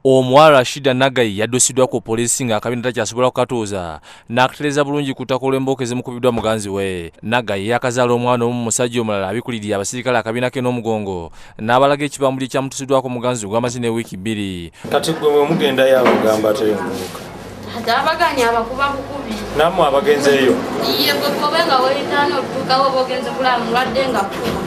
Omuwala Rashida Nagayi yaddusiddwa ku poliisi ng'akabina takyasobola kukatuuza n'akatereeza bulungi ku ttaka olw'embooko ezimukubiddwa muganzi we. Nagayi yakazaala omwana omu musajja omulala abikuliriye abasirikale akabina ke n'omugongo n'abalaga ekibambuli ekyamutusiddwako muganzi we gw'amazina wiiki bbiri. Kati gwe bwe mugendayo abagamba atenguka. Abaganya abakuba bukubi. Nammwe abagenzeeyo. Iye gwe kobenga weetaano otuukawo bogenze kulaba mulwadde nga kuba.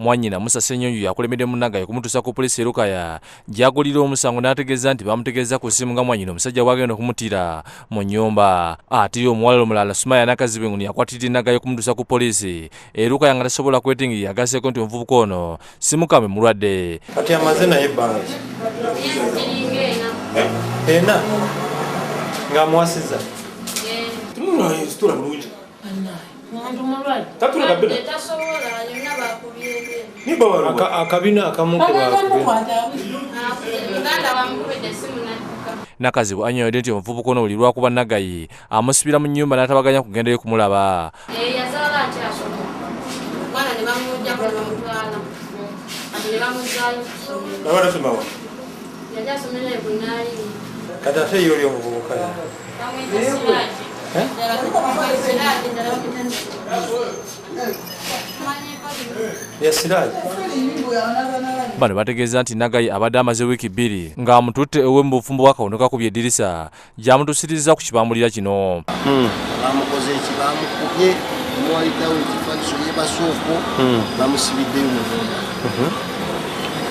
Mwanyina Musa Ssenyonju yakulemedde mu Nagayi kumutuusa ku poliisi Erukaya gy'agulira omusango n'ategeeza nti bamutegeeza ku ssimu nga mwanyina omusajja bw'agenda okumutira mu nnyumba. Ate omuwala omulala Sumaya Nakazibe ngono yakwatiridde Nagayi okumutuusa ku poliisi Erukaya nga tasobola kwetingirira agasseeko nti omuvubuka ono si mukame mulwadde. Kati amaze naye ebbanga ena nga muwasiza akabina akamu Nakazibu annyonnyodde nti omuvubuka ono buli lwakuba Nagayi amusibira mu nnyumba n'atabaganya kugendayo kumulaba. Kati ate ye oli omuvubuka Bano bategeeza nti Nagayi abadde amaze wiiki bbiri ng'amututte ewe mu bufumbo bw'akawono kakubye eddirisa gy'amutuusiriza ku kibambulira kino. Bamukoze ekibamukubye omwalitawo ekifakiso yebasoopo bamusibiddeyo muvumba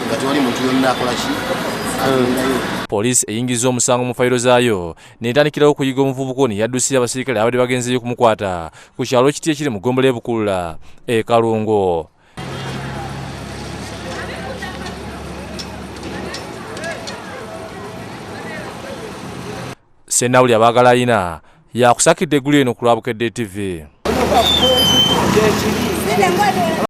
nga tewali muntu yonna akola ki agendayo. Poliisi eyingiza omusango mu fayiro zaayo n'etandikirawo okuyiga omuvubuka ono yaddusira abasirikale abadde bagenzeeyo kumukwata ku kyalo ekiti ekiri mu ggombolola eBukulula e Kalungo. Ssenawuli abaagala ayina yakusakidde eggulu eno ku Lwabukedde TV.